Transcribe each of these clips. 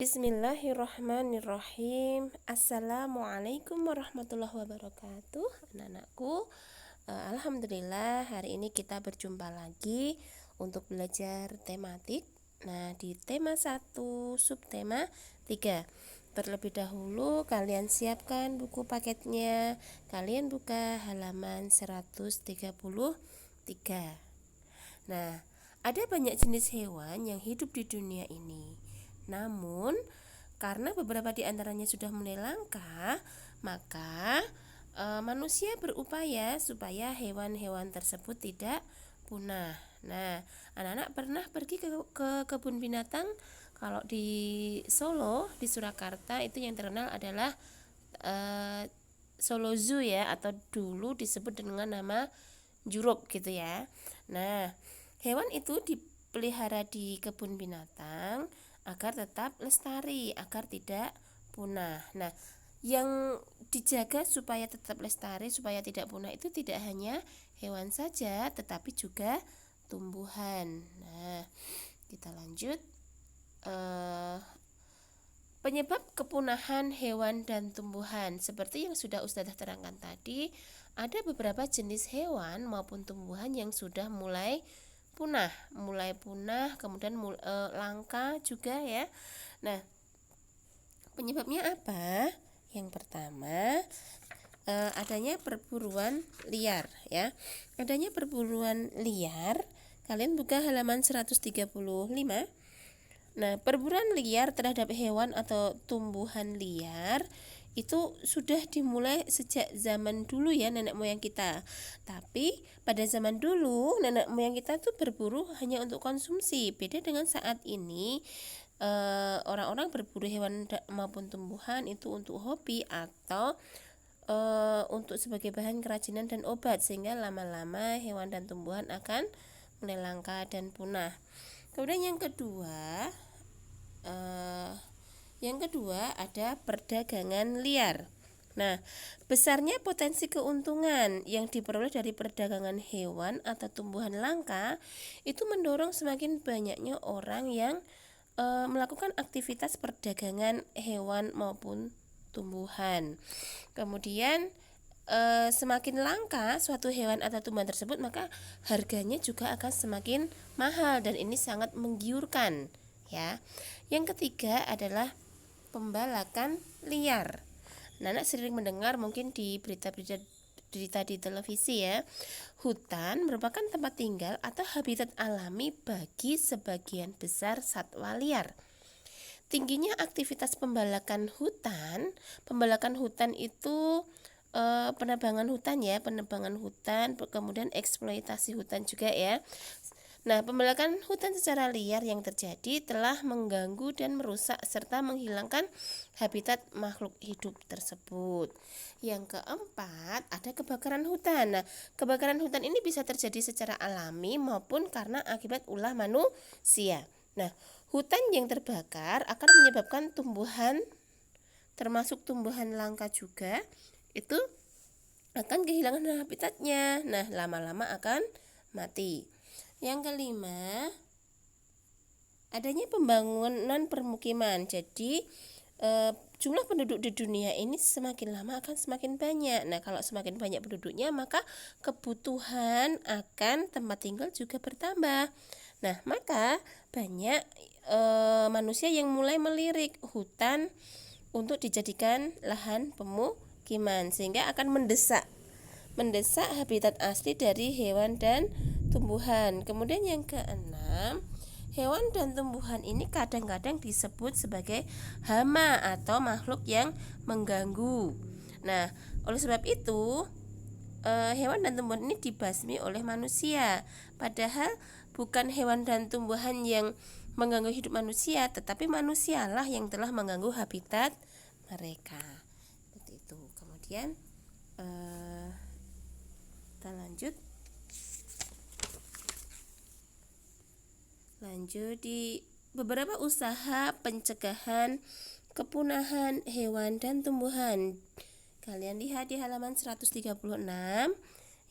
Bismillahirrahmanirrahim. Assalamualaikum warahmatullahi wabarakatuh. Anak-anakku, alhamdulillah hari ini kita berjumpa lagi untuk belajar tematik. Nah, di tema 1, subtema 3. Terlebih dahulu kalian siapkan buku paketnya. Kalian buka halaman 133. Nah, ada banyak jenis hewan yang hidup di dunia ini. Namun, karena beberapa di antaranya sudah mulai langka, maka manusia berupaya supaya hewan-hewan tersebut tidak punah. Nah, anak-anak pernah pergi ke kebun binatang? Kalau di Solo, di Surakarta itu yang terkenal adalah Solo Zoo ya, atau dulu disebut dengan nama Juruk gitu ya. Nah, hewan itu dipelihara di kebun binatang agar tetap lestari, agar tidak punah. Nah, yang dijaga supaya tetap lestari, supaya tidak punah itu tidak hanya hewan saja, tetapi juga tumbuhan. Nah, kita lanjut. Penyebab kepunahan hewan dan tumbuhan, seperti yang sudah Ustazah terangkan tadi, ada beberapa jenis hewan maupun tumbuhan yang sudah mulai punah, kemudian langka juga ya. Nah, penyebabnya apa? Yang pertama, adanya perburuan liar ya. Adanya perburuan liar. Kalian buka halaman 135. Nah, perburuan liar terhadap hewan atau tumbuhan liar itu sudah dimulai sejak zaman dulu ya, nenek moyang kita. Tapi pada zaman dulu nenek moyang kita tuh berburu hanya untuk konsumsi. Beda dengan saat ini, orang-orang berburu hewan maupun tumbuhan itu untuk hobi atau untuk sebagai bahan kerajinan dan obat, sehingga lama-lama hewan dan tumbuhan akan mulai langka dan punah. Kemudian yang kedua ada perdagangan liar. Nah, besarnya potensi keuntungan yang diperoleh dari perdagangan hewan atau tumbuhan langka itu mendorong semakin banyaknya orang yang melakukan aktivitas perdagangan hewan maupun tumbuhan. Kemudian semakin langka suatu hewan atau tumbuhan tersebut, maka harganya juga akan semakin mahal, dan ini sangat menggiurkan ya. Yang ketiga adalah pembalakan liar. Anak sering mendengar mungkin di berita di televisi ya. Hutan merupakan tempat tinggal atau habitat alami bagi sebagian besar satwa liar. Tingginya aktivitas pembalakan hutan itu penebangan hutan, kemudian eksploitasi hutan juga ya. Nah, pembalakan hutan secara liar yang terjadi telah mengganggu dan merusak serta menghilangkan habitat makhluk hidup tersebut. Yang keempat, ada kebakaran hutan. Nah, kebakaran hutan ini bisa terjadi secara alami maupun karena akibat ulah manusia. Nah, hutan yang terbakar akan menyebabkan tumbuhan, termasuk tumbuhan langka juga, itu akan kehilangan habitatnya. Nah, lama-lama akan mati. Yang kelima, adanya pembangunan permukiman. Jadi jumlah penduduk di dunia ini semakin lama akan semakin banyak. Nah, kalau semakin banyak penduduknya, maka kebutuhan akan tempat tinggal juga bertambah. Nah, maka banyak manusia yang mulai melirik hutan untuk dijadikan lahan pemukiman, sehingga akan mendesak habitat asli dari hewan dan tumbuhan. Kemudian yang keenam, hewan dan tumbuhan ini kadang-kadang disebut sebagai hama atau makhluk yang mengganggu. Nah, oleh sebab itu hewan dan tumbuhan ini dibasmi oleh manusia. Padahal bukan hewan dan tumbuhan yang mengganggu hidup manusia, tetapi manusialah yang telah mengganggu habitat mereka. Seperti itu. Kemudian kita lanjut di beberapa usaha pencegahan kepunahan hewan dan tumbuhan. Kalian lihat di halaman 136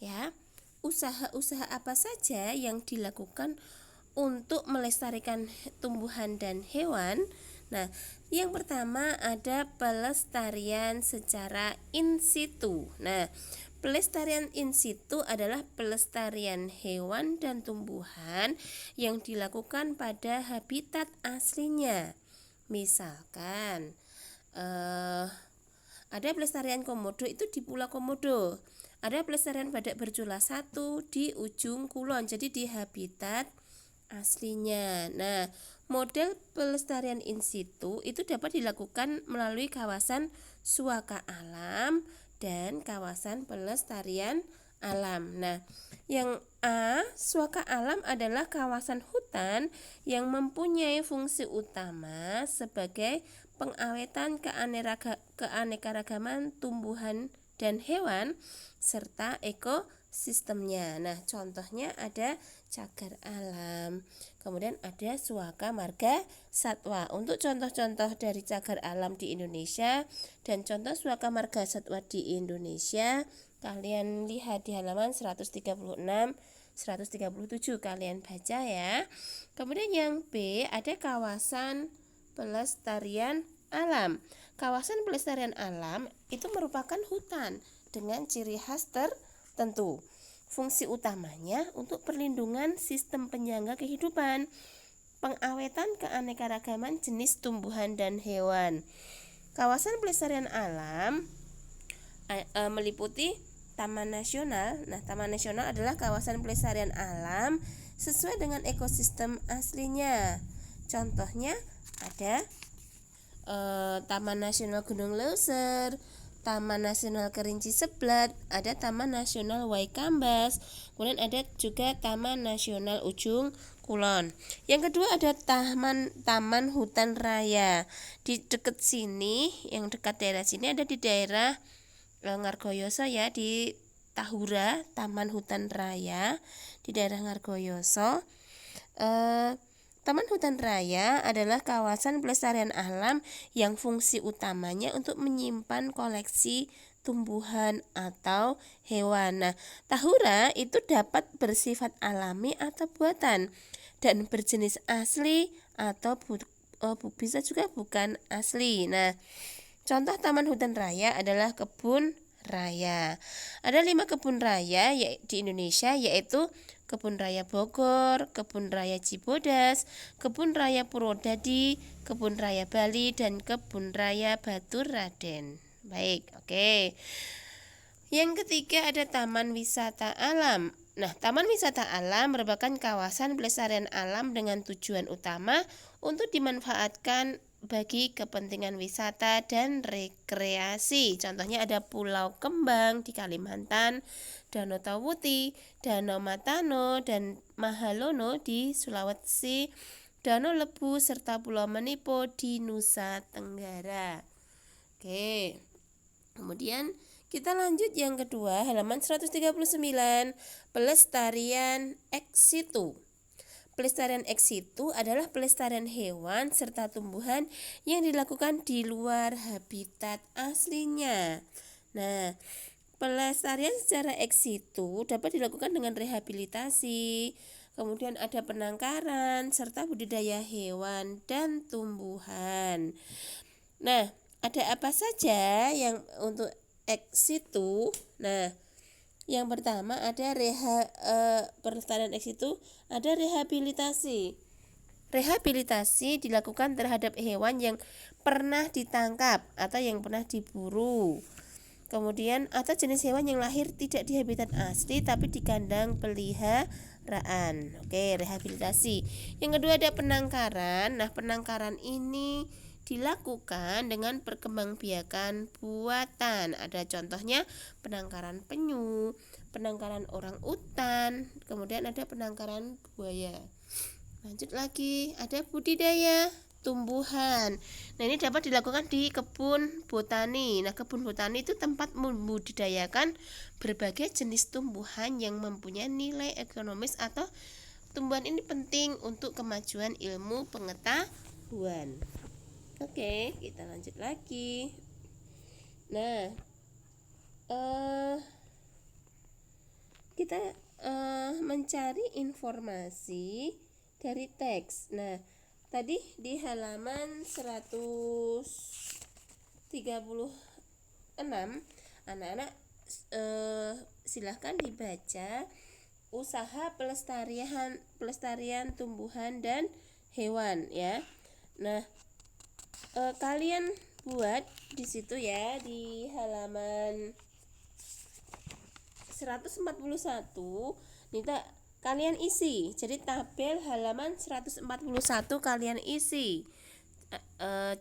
ya. Usaha-usaha apa saja yang dilakukan untuk melestarikan tumbuhan dan hewan? Nah, yang pertama ada pelestarian secara in situ. Nah, pelestarian in situ adalah pelestarian hewan dan tumbuhan yang dilakukan pada habitat aslinya. Misalkan ada pelestarian komodo itu di Pulau Komodo. Ada pelestarian badak bercula 1 di ujung kulon, jadi di habitat aslinya. Nah, model pelestarian in situ itu dapat dilakukan melalui kawasan suaka alam dan kawasan pelestarian alam. Nah, yang A, suaka alam adalah kawasan hutan yang mempunyai fungsi utama sebagai pengawetan keanekaragaman tumbuhan dan hewan serta ekosistemnya. Nah, contohnya ada cagar alam, kemudian ada suaka marga satwa. Untuk contoh-contoh dari cagar alam di Indonesia dan contoh suaka marga satwa di Indonesia, kalian lihat di halaman 136 137, kalian baca ya. Kemudian yang B, ada kawasan pelestarian alam. Kawasan pelestarian alam itu merupakan hutan dengan ciri khas tertentu. Fungsi utamanya untuk perlindungan sistem penyangga kehidupan, pengawetan keanekaragaman jenis tumbuhan dan hewan. Kawasan pelestarian alam meliputi Taman Nasional. Nah, Taman Nasional adalah kawasan pelestarian alam sesuai dengan ekosistem aslinya. Contohnya ada Taman Nasional Gunung Leuser, Taman Nasional Kerinci Seblat, ada Taman Nasional Waikambas, kemudian ada juga Taman Nasional Ujung Kulon. Yang kedua ada Taman Hutan Raya. Di dekat sini, yang dekat daerah sini ada di daerah Ngargoyoso ya, di Tahura, Taman Hutan Raya di daerah Ngargoyoso. Taman Hutan Raya adalah kawasan pelestarian alam yang fungsi utamanya untuk menyimpan koleksi tumbuhan atau hewan. Nah, Tahura itu dapat bersifat alami atau buatan dan berjenis asli atau bisa juga bukan asli. Nah, contoh Taman Hutan Raya adalah kebun raya. Ada 5 kebun raya di Indonesia, yaitu Kebun Raya Bogor, Kebun Raya Cibodas, Kebun Raya Purwodadi, Kebun Raya Bali, dan Kebun Raya Batur Raden. Baik, oke. Yang ketiga ada Taman Wisata Alam. Nah, Taman Wisata Alam merupakan kawasan pelestarian alam dengan tujuan utama untuk dimanfaatkan bagi kepentingan wisata dan rekreasi. Contohnya ada Pulau Kembang di Kalimantan, Danau Tawuti, Danau Matano, dan Mahalono di Sulawesi, Danau Lebu, serta Pulau Manipo di Nusa Tenggara. Oke. Kemudian kita lanjut yang kedua, halaman 139, pelestarian ex situ. Pelestarian ex situ adalah pelestarian hewan serta tumbuhan yang dilakukan di luar habitat aslinya. Nah, pelestarian secara ex situ dapat dilakukan dengan rehabilitasi, kemudian ada penangkaran, serta budidaya hewan dan tumbuhan. Nah, ada apa saja yang untuk ex situ? Nah, yang pertama ada pelestarian ex situ, ada rehabilitasi. Rehabilitasi dilakukan terhadap hewan yang pernah ditangkap atau yang pernah diburu. Kemudian atau jenis hewan yang lahir tidak di habitat asli tapi di kandang peliharaan. Oke, rehabilitasi. Yang kedua ada penangkaran. Nah, penangkaran ini dilakukan dengan perkembangbiakan buatan. Ada contohnya penangkaran penyu, penangkaran orang utan, kemudian ada penangkaran buaya. Lanjut lagi, ada budidaya tumbuhan. Nah, ini dapat dilakukan di kebun botani. Nah, kebun botani itu tempat membudidayakan berbagai jenis tumbuhan yang mempunyai nilai ekonomis atau tumbuhan ini penting untuk kemajuan ilmu pengetahuan. Oke, kita lanjut lagi. Nah, kita mencari informasi dari teks. Nah, tadi di halaman 136, anak-anak silahkan dibaca usaha pelestarian tumbuhan dan hewan ya. Nah, kalian buat di situ ya, di halaman 141 kalian isi. Jadi tabel halaman 141 kalian isi.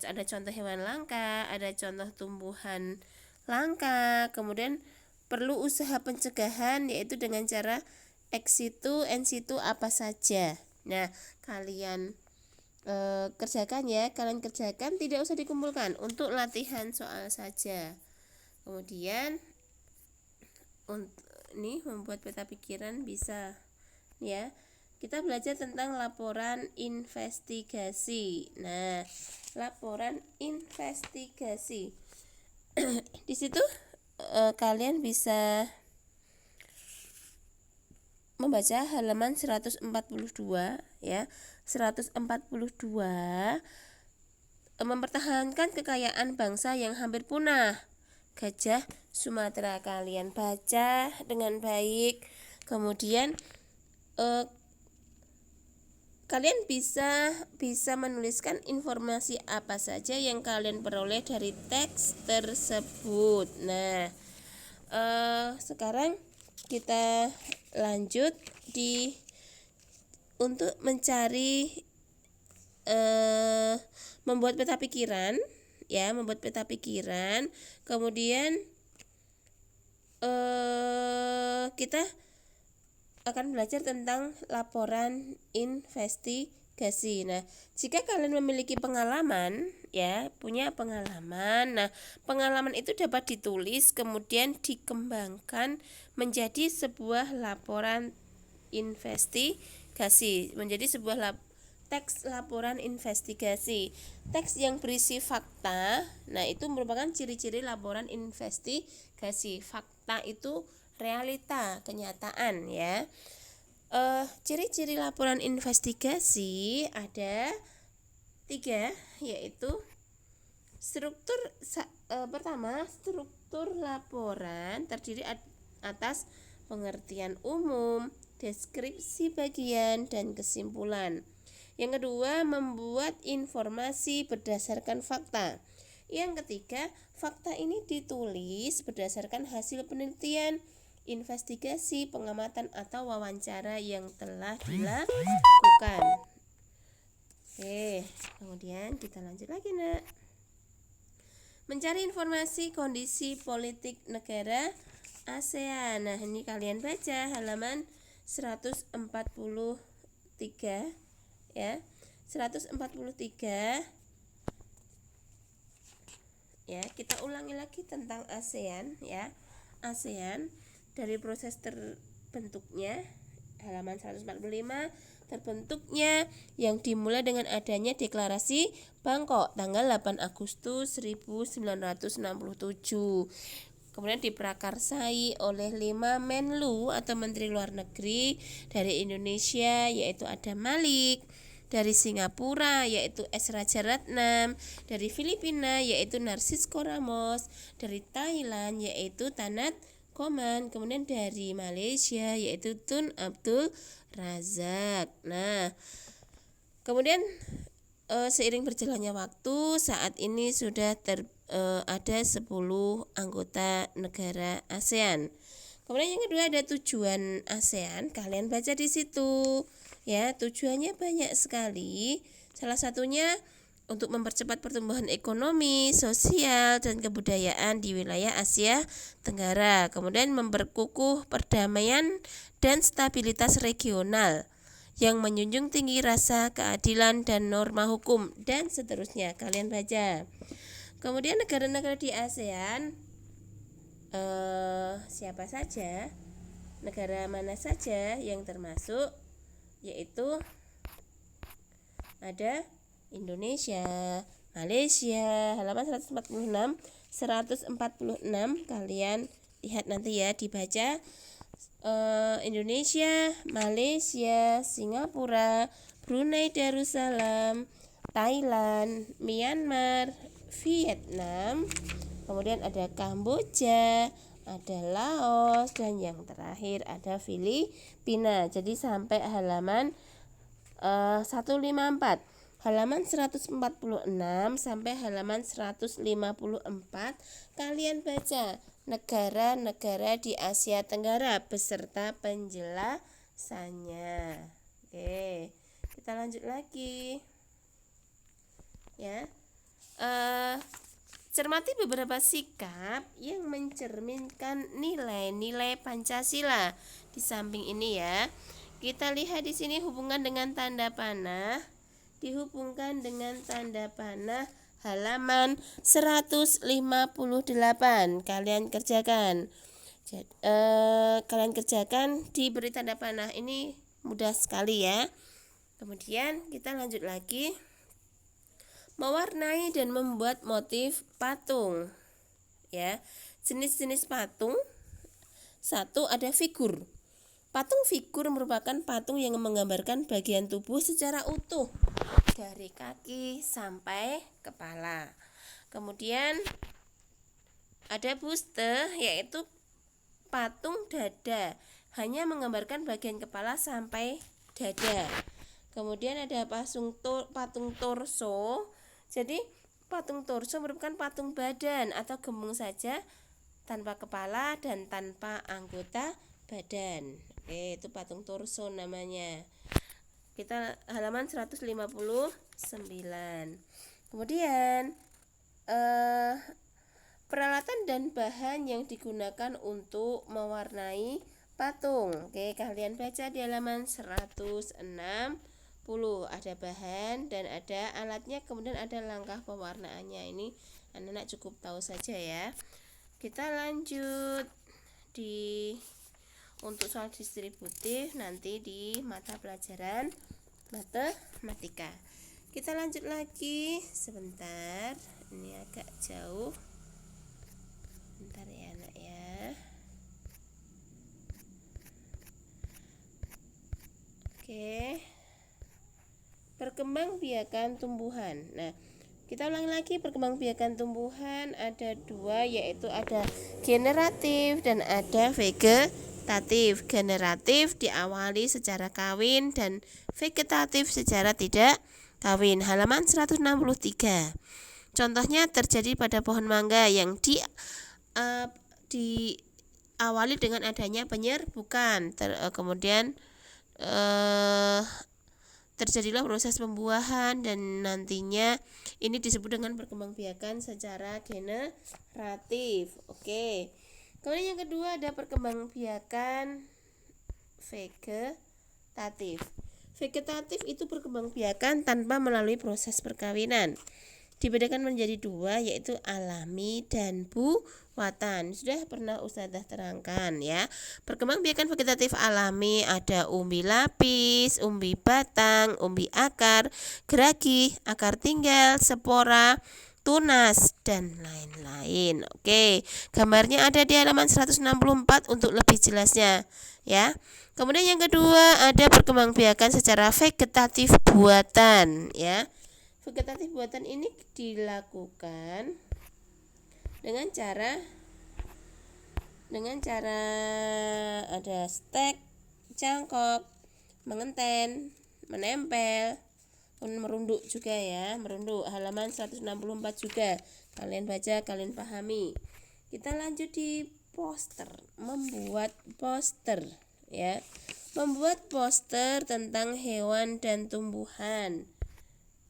Ada contoh hewan langka, ada contoh tumbuhan langka, kemudian perlu usaha pencegahan yaitu dengan cara ex situ, in situ apa saja. Nah, kalian kerjakan ya, kalian kerjakan, tidak usah dikumpulkan, untuk latihan soal saja. Kemudian ini membuat peta pikiran bisa ya. Kita belajar tentang laporan investigasi. Nah, laporan investigasi di situ kalian bisa membaca halaman 142 ya. 142 mempertahankan kekayaan bangsa yang hampir punah, gajah Sumatera. Kalian baca dengan baik, kemudian kalian bisa menuliskan informasi apa saja yang kalian peroleh dari teks tersebut. Nah, sekarang kita lanjut untuk mencari membuat peta pikiran ya, membuat peta pikiran. Kemudian kita akan belajar tentang laporan investigasi. Nah, jika kalian memiliki pengalaman ya, punya pengalaman, nah pengalaman itu dapat ditulis kemudian dikembangkan menjadi sebuah laporan investigasi, menjadi sebuah teks laporan investigasi. Teks yang berisi fakta, nah itu merupakan ciri-ciri laporan investigasi. Fakta itu realita, kenyataan ya. Ciri-ciri laporan investigasi ada 3, yaitu pertama, struktur laporan terdiri atas pengertian umum, deskripsi bagian, dan kesimpulan. Yang kedua, membuat informasi berdasarkan fakta. Yang ketiga, fakta ini ditulis berdasarkan hasil penelitian, investigasi, pengamatan, atau wawancara yang telah dilakukan. Oke, kemudian kita lanjut lagi, Nak. Mencari informasi kondisi politik negara ASEAN. Nah, ini kalian baca halaman 143 ya. 143 ya. Kita ulangi lagi tentang ASEAN ya. ASEAN dari proses terbentuknya, halaman 145, terbentuknya yang dimulai dengan adanya deklarasi Bangkok tanggal 8 Agustus 1967. Kemudian diprakarsai oleh 5 Menlu atau Menteri Luar Negeri dari Indonesia, yaitu Adam Malik, dari Singapura yaitu S. Rajaratnam, dari Filipina yaitu Narcisco Ramos, dari Thailand yaitu Tanat Koman, kemudian dari Malaysia yaitu Tun Abdul Razak. Nah, kemudian seiring berjalannya waktu, saat ini sudah ada 10 anggota negara ASEAN. Kemudian yang kedua ada tujuan ASEAN, kalian baca di situ ya. Tujuannya banyak sekali. Salah satunya untuk mempercepat pertumbuhan ekonomi, sosial, dan kebudayaan di wilayah Asia Tenggara. Kemudian memperkukuh perdamaian dan stabilitas regional yang menjunjung tinggi rasa keadilan dan norma hukum, dan seterusnya. Kalian baca. Kemudian negara-negara di ASEAN siapa saja, negara mana saja yang termasuk, yaitu ada Indonesia, Malaysia, halaman 146, 146 kalian lihat nanti ya, dibaca. Indonesia, Malaysia, Singapura, Brunei Darussalam, Thailand, Myanmar, Vietnam, kemudian ada Kamboja, ada Laos, dan yang terakhir ada Filipina. Jadi sampai halaman 154. Halaman 146 sampai halaman 154 kalian baca negara-negara di Asia Tenggara beserta penjelasannya. Oke, kita lanjut lagi ya. Cermati beberapa sikap yang mencerminkan nilai-nilai Pancasila. Di samping ini ya, kita lihat di sini hubungan dengan tanda panah, dihubungkan dengan tanda panah halaman 158. Kalian kerjakan. Kalian kerjakan diberi tanda panah. Ini mudah sekali ya. Kemudian kita lanjut lagi. Mewarnai dan membuat motif patung. Ya. Jenis-jenis patung. 1 ada figur. Patung figur merupakan patung yang menggambarkan bagian tubuh secara utuh dari kaki sampai kepala. Kemudian ada buste, yaitu patung dada, hanya menggambarkan bagian kepala sampai dada. Kemudian ada patung torso. Jadi patung torso merupakan patung badan atau gembung saja tanpa kepala dan tanpa anggota badan. Itu patung torso namanya. Kita halaman 159. Kemudian peralatan dan bahan yang digunakan untuk mewarnai patung. Oke, kalian baca di halaman 160. Ada bahan dan ada alatnya, kemudian ada langkah pewarnaannya. Ini anak-anak cukup tahu saja ya. Kita lanjut untuk soal distributif nanti di mata pelajaran matematika. Kita lanjut lagi sebentar. Ini agak jauh. Bentar ya anak ya. Oke. Perkembangbiakan tumbuhan. Nah, kita ulangi lagi perkembangbiakan tumbuhan ada 2, yaitu ada generatif dan ada vegetatif. Generatif diawali secara kawin dan vegetatif secara tidak kawin. Halaman 163. Contohnya terjadi pada pohon mangga yang diawali dengan adanya penyerbukan. Kemudian terjadilah proses pembuahan dan nantinya ini disebut dengan perkembangbiakan secara generatif. Oke. Kemudian yang kedua ada perkembangbiakan vegetatif. Vegetatif itu perkembangbiakan tanpa melalui proses perkawinan. Dibedakan menjadi 2, yaitu alami dan buatan. Sudah pernah Ustazah terangkan ya. Perkembangbiakan vegetatif alami ada umbi lapis, umbi batang, umbi akar, geragi, akar tinggal, spora, tunas, dan lain-lain. Oke, gambarnya ada di halaman 164 untuk lebih jelasnya ya. Kemudian yang kedua ada perkembangbiakan secara vegetatif buatan ya. Vegetatif buatan ini dilakukan dengan cara ada stek, cangkok, mengenten, menempel, merunduk juga ya, merunduk. Halaman 164 juga. Kalian baca, kalian pahami. Kita lanjut di poster, membuat poster ya. Membuat poster tentang hewan dan tumbuhan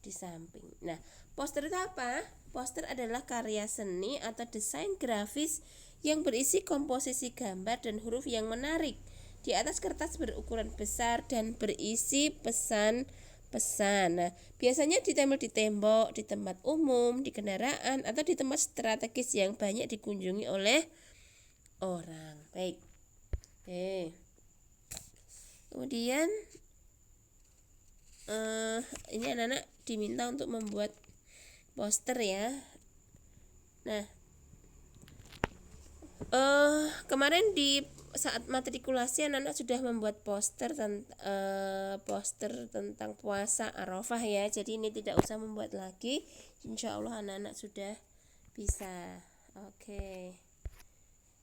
di samping. Nah, poster itu apa? Poster adalah karya seni atau desain grafis yang berisi komposisi gambar dan huruf yang menarik di atas kertas berukuran besar dan berisi pesan-pesan. Nah, biasanya ditempel di tembok, di tempat umum, di kendaraan, atau di tempat strategis yang banyak dikunjungi oleh orang. Baik. Oke. Kemudian ini anak-anak diminta untuk membuat poster ya. Nah, kemarin di saat matrikulasi anak-anak sudah membuat poster tentang puasa Arafah ya. Jadi ini tidak usah membuat lagi. Insya Allah anak-anak sudah bisa. Oke,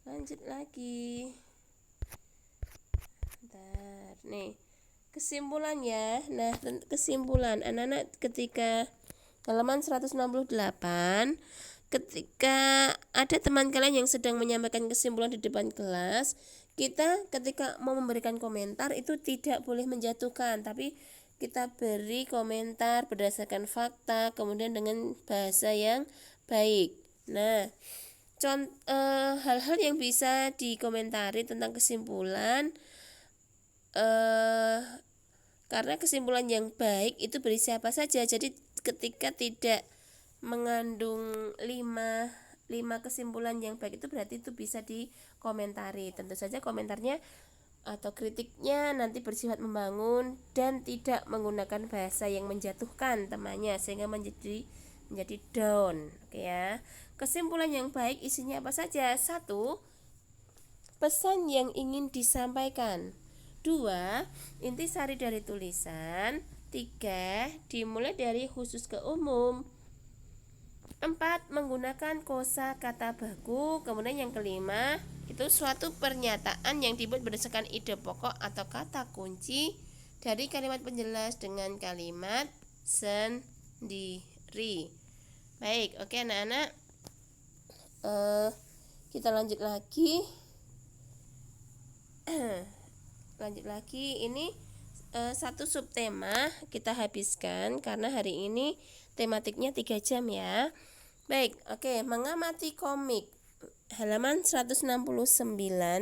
lanjut lagi. Bentar. Nih, kesimpulannya. Nah, kesimpulan anak-anak ketika halaman 168, ketika ada teman kalian yang sedang menyampaikan kesimpulan di depan kelas, kita ketika mau memberikan komentar itu tidak boleh menjatuhkan, tapi kita beri komentar berdasarkan fakta, kemudian dengan bahasa yang baik. Nah, hal-hal yang bisa dikomentari tentang kesimpulan, karena kesimpulan yang baik itu berisi apa saja. Jadi ketika tidak mengandung 5 kesimpulan yang baik itu berarti itu bisa dikomentari. Tentu saja komentarnya atau kritiknya nanti bersifat membangun dan tidak menggunakan bahasa yang menjatuhkan temannya sehingga menjadi down. Oke ya. Kesimpulan yang baik isinya apa saja? 1. Pesan yang ingin disampaikan. 2. Intisari dari tulisan. 3. Dimulai dari khusus ke umum. 4. Menggunakan kosa kata baku. Kemudian yang kelima, itu suatu pernyataan yang dibuat berdasarkan ide pokok atau kata kunci dari kalimat penjelas dengan kalimat sendiri. Baik, oke anak-anak, kita lanjut lagi. Ini satu subtema kita habiskan karena hari ini tematiknya 3 jam ya. Baik, oke, mengamati komik. Halaman 169.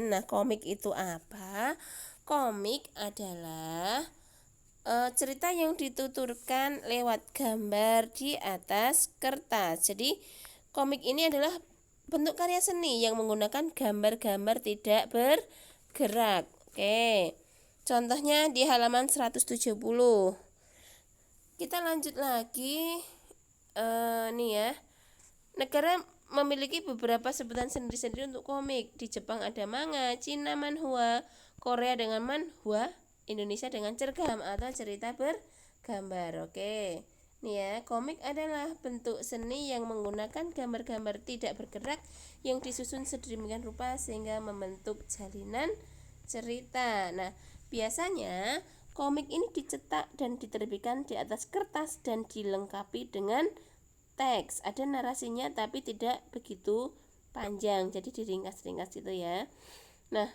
Nah, komik itu apa? Komik adalah cerita yang dituturkan lewat gambar di atas kertas. Jadi, komik ini adalah bentuk karya seni yang menggunakan gambar-gambar tidak bergerak. Oke. Contohnya di halaman 170. Kita lanjut lagi. Nih ya. Negara memiliki beberapa sebutan sendiri-sendiri untuk komik. Di Jepang ada manga, Cina manhwa, Korea dengan manhwa, Indonesia dengan cergam atau cerita bergambar. Oke. Nih ya, komik adalah bentuk seni yang menggunakan gambar-gambar tidak bergerak yang disusun sedemikian rupa sehingga membentuk jalinan cerita. Nah, biasanya komik ini dicetak dan diterbitkan di atas kertas dan dilengkapi dengan teks. Ada narasinya tapi tidak begitu panjang, jadi diringkas-ringkas gitu ya. Nah,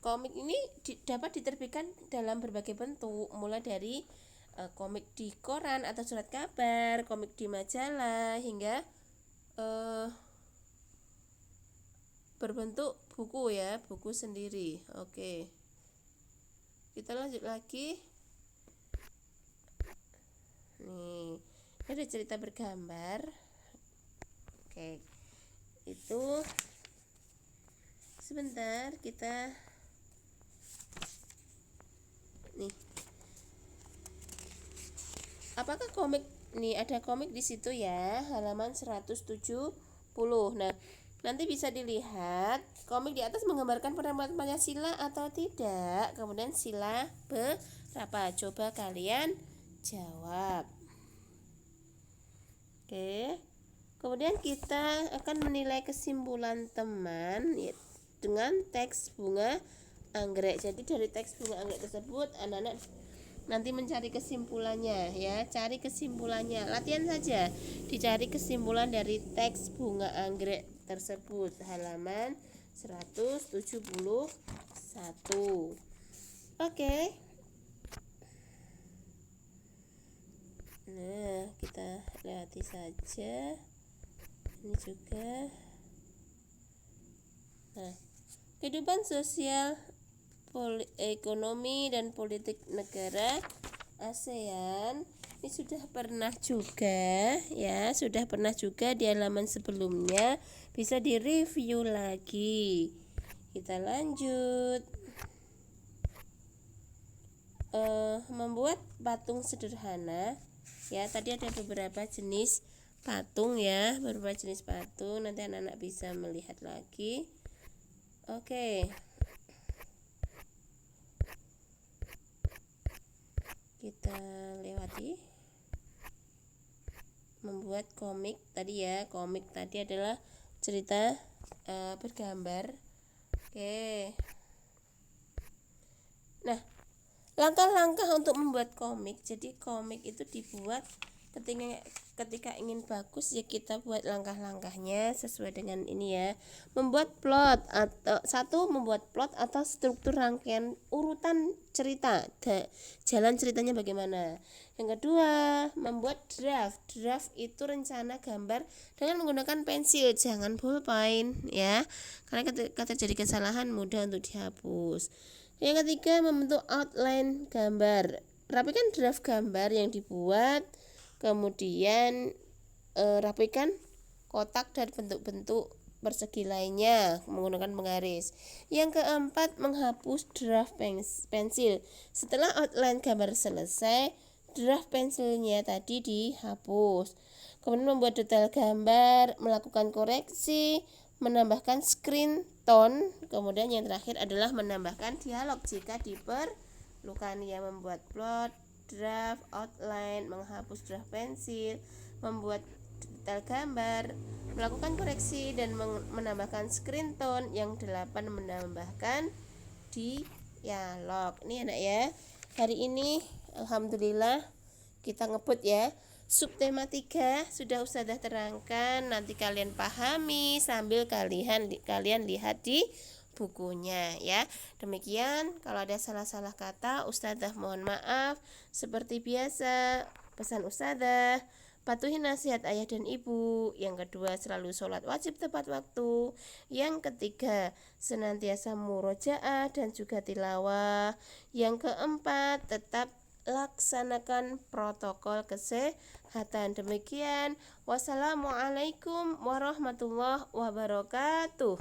komik ini dapat diterbitkan dalam berbagai bentuk, mulai dari komik di koran atau surat kabar, komik di majalah, hingga berbentuk buku ya, buku sendiri. Oke, kita lanjut lagi. Nih, ini ada cerita bergambar. Oke, itu sebentar kita nih. Apakah komik nih, ada komik di situ ya, halaman 170. Nah, nanti bisa dilihat komik di atas menggambarkan penerapan Pancasila atau tidak. Kemudian sila berapa? Coba kalian jawab. Oke. Kemudian kita akan menilai kesimpulan teman dengan teks bunga anggrek. Jadi dari teks bunga anggrek tersebut anak-anak nanti mencari kesimpulannya ya, cari kesimpulannya. Latihan saja, dicari kesimpulan dari teks bunga anggrek tersebut, halaman 171. Oke. Nah, kita lewati saja. Ini juga. Nah, kehidupan sosial, ekonomi dan politik negara ASEAN ini sudah pernah juga ya, sudah pernah juga di halaman sebelumnya, bisa direview lagi. Kita lanjut. Membuat patung sederhana ya, tadi ada beberapa jenis patung ya, beberapa jenis patung, nanti anak-anak bisa melihat lagi. Oke. kita lewati. Membuat komik tadi ya, komik tadi adalah cerita bergambar. Oke. Nah, langkah-langkah untuk membuat komik. Jadi komik itu dibuat ketika ingin bagus ya kita buat langkah-langkahnya sesuai dengan ini ya. Membuat plot atau membuat plot atau struktur rangkaian urutan cerita. Jalan ceritanya bagaimana. Yang kedua, membuat draft. Draft itu rencana gambar dengan menggunakan pensil, jangan pulpen ya. Karena ketika terjadi kesalahan mudah untuk dihapus. Yang ketiga, membentuk outline gambar. Rapikan draft gambar yang dibuat, kemudian rapikan kotak dan bentuk-bentuk persegi lainnya menggunakan penggaris. Yang keempat, menghapus draft pensil. Setelah outline gambar selesai, draft pensilnya tadi dihapus. Kemudian membuat detail gambar, melakukan koreksi, menambahkan screen tone, kemudian yang terakhir adalah menambahkan dialog jika diperlukan. Ya, membuat plot, draft, outline, menghapus draft pensil, membuat detail gambar, melakukan koreksi dan menambahkan screen tone. Yang 8, menambahkan dialog. Ini anak ya, hari ini alhamdulillah kita ngebut ya. Subtema 3 sudah Ustazah terangkan, nanti kalian pahami sambil kalian lihat di bukunya ya. Demikian, kalau ada salah-salah kata Ustazah mohon maaf. Seperti biasa, pesan Ustazah, patuhi nasihat ayah dan ibu. Yang kedua, selalu sholat wajib tepat waktu. Yang ketiga, senantiasa murojaah dan juga tilawah. Yang keempat, tetap laksanakan protokol kesehatan. Demikian, wassalamualaikum warahmatullahi wabarakatuh.